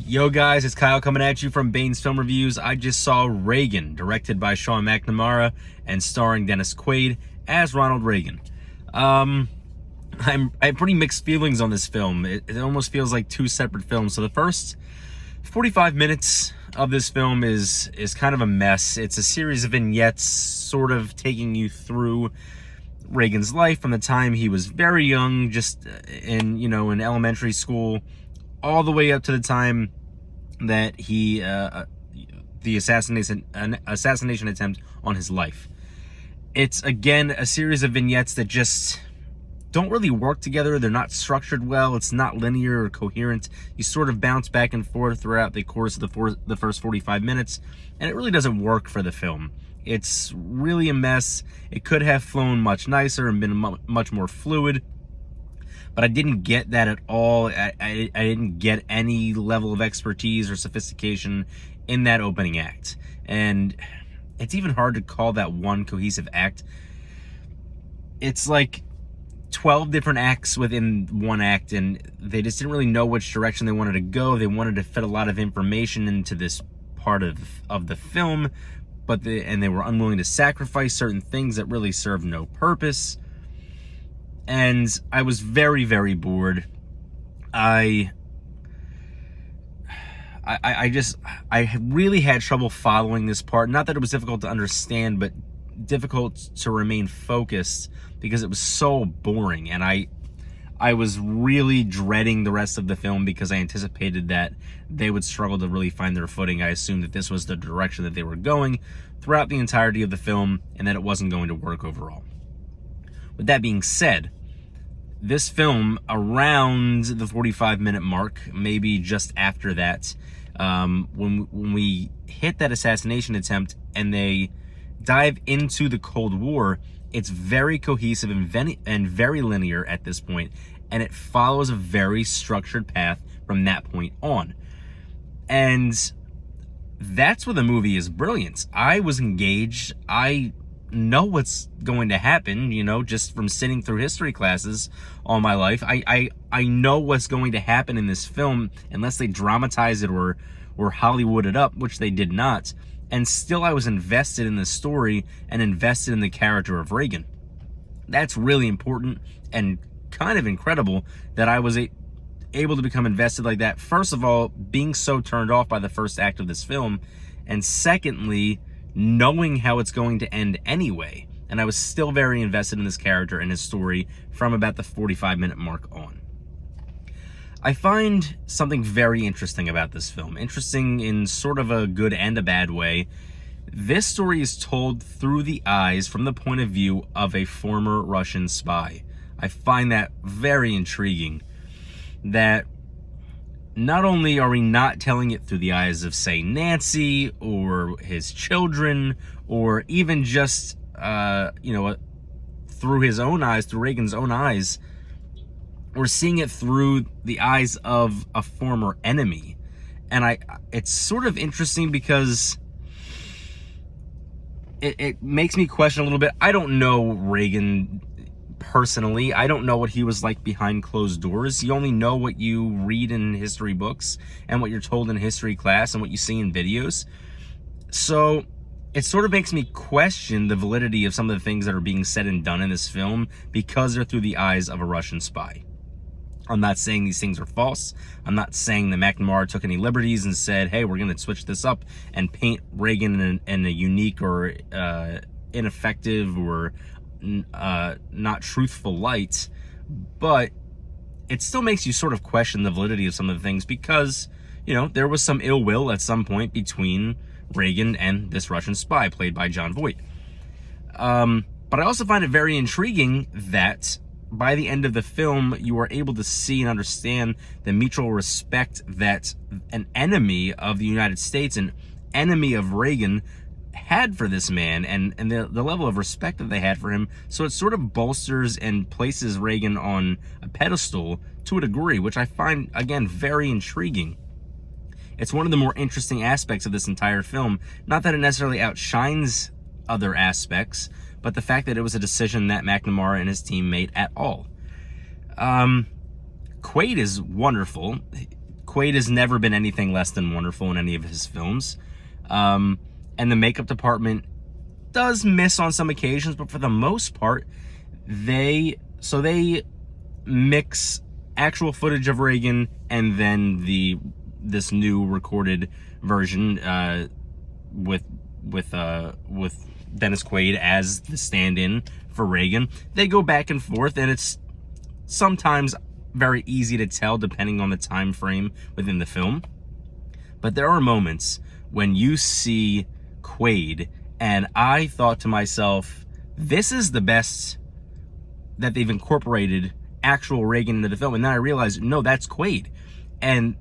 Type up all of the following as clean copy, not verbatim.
Yo guys, it's Kyle coming at you from Bane's Film Reviews. I just saw Reagan, directed by Sean McNamara and starring Dennis Quaid as Ronald Reagan. I have pretty mixed feelings on this film. It almost feels like two separate films. So the first 45 minutes of this film is kind of a mess. It's a series of vignettes sort of taking you through Reagan's life from the time he was very young, just in elementary school, all the way up to the time that he the assassination attempt on his life. It's again a series of vignettes that just don't really work together. They're not structured well. It's not linear or coherent. You sort of bounce back and forth throughout the course of the first 45 minutes, and it really doesn't work for the film. It's really a mess. It could have flown much nicer and been much more fluid, but I didn't get that at all. I didn't get any level of expertise or sophistication in that opening act. And it's even hard to call that one cohesive act. It's like 12 different acts within one act, and they just didn't really know which direction they wanted to go. They wanted to fit a lot of information into this part of the film, and they were unwilling to sacrifice certain things that really served no purpose. And I was very, very bored. I really had trouble following this part. Not that it was difficult to understand, but difficult to remain focused because it was so boring. And I was really dreading the rest of the film because I anticipated that they would struggle to really find their footing. I assumed that this was the direction that they were going throughout the entirety of the film and that it wasn't going to work overall. With that being said, this film, around the 45-minute mark, maybe just after that, when we hit that assassination attempt and they dive into the Cold War, it's very cohesive and very linear at this point, and it follows a very structured path from that point on. And that's where the movie is brilliant. I was engaged. I know what's going to happen, just from sitting through history classes all my life. I know what's going to happen in this film, unless they dramatize it or Hollywood it up, which they did not. And still I was invested in the story and invested in the character of Reagan. That's really important and kind of incredible that I was able to become invested like that. First of all, being so turned off by the first act of this film, and secondly, knowing how it's going to end anyway. And I was still very invested in this character and his story from about the 45-minute mark on. I find something very interesting about this film. Interesting in sort of a good and a bad way. This story is told through the eyes, from the point of view of a former Russian spy. I find that very intriguing. That not only are we not telling it through the eyes of, say, Nancy or his children, or even just, through his own eyes, through Reagan's own eyes, we're seeing it through the eyes of a former enemy. And it's sort of interesting because it makes me question a little bit. I don't know Reagan personally. I don't know what he was like behind closed doors. You only know what you read in history books and what you're told in history class and what you see in videos. So it sort of makes me question the validity of some of the things that are being said and done in this film because they're through the eyes of a Russian spy. I'm not saying these things are false. I'm not saying that McNamara took any liberties and said, hey, we're going to switch this up and paint Reagan in a unique or ineffective or not truthful light. But it still makes you sort of question the validity of some of the things because, there was some ill will at some point between Reagan and this Russian spy played by Jon Voight. But I also find it very intriguing that by the end of the film, you are able to see and understand the mutual respect that an enemy of the United States, an enemy of Reagan, had for this man, and the level of respect that they had for him. So it sort of bolsters and places Reagan on a pedestal to a degree, which I find, again, very intriguing. It's one of the more interesting aspects of this entire film. Not that it necessarily outshines other aspects, but the fact that it was a decision that McNamara and his team made at all. Quaid is wonderful. Quaid has never been anything less than wonderful in any of his films. And the makeup department does miss on some occasions, but for the most part, they mix actual footage of Reagan and then this new recorded version with Dennis Quaid as the stand-in for Reagan. They go back and forth, and it's sometimes very easy to tell depending on the time frame within the film. But there are moments when you see Quaid, and I thought to myself, this is the best that they've incorporated actual Reagan into the film. And then I realized, no, that's Quaid. And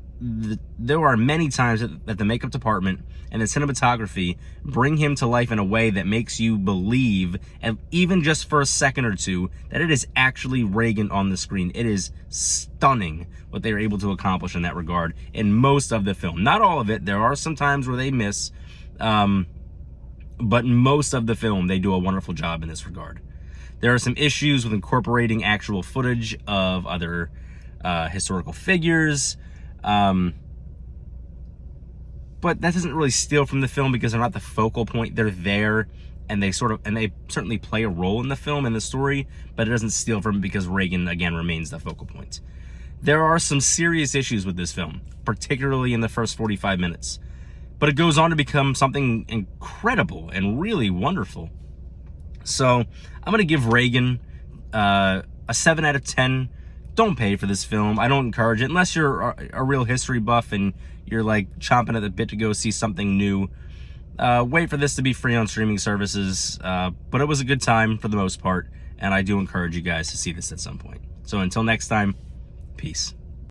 there are many times that the makeup department and the cinematography bring him to life in a way that makes you believe, and even just for a second or two, that it is actually Reagan on the screen. It is stunning what they are able to accomplish in that regard in most of the film. Not all of it. There are some times where they miss, but most of the film, they do a wonderful job in this regard. There are some issues with incorporating actual footage of other historical figures, but that doesn't really steal from the film because they're not the focal point. They're there, and they certainly play a role in the film and the story, but it doesn't steal from it because Reagan, again, remains the focal point. There are some serious issues with this film, particularly in the first 45 minutes, but it goes on to become something incredible and really wonderful. So I'm going to give Reagan a 7 out of 10. Don't pay for this film. I don't encourage it unless you're a real history buff and you're like chomping at the bit to go see something new. Wait for this to be free on streaming services. But it was a good time for the most part, and I do encourage you guys to see this at some point. So until next time, peace.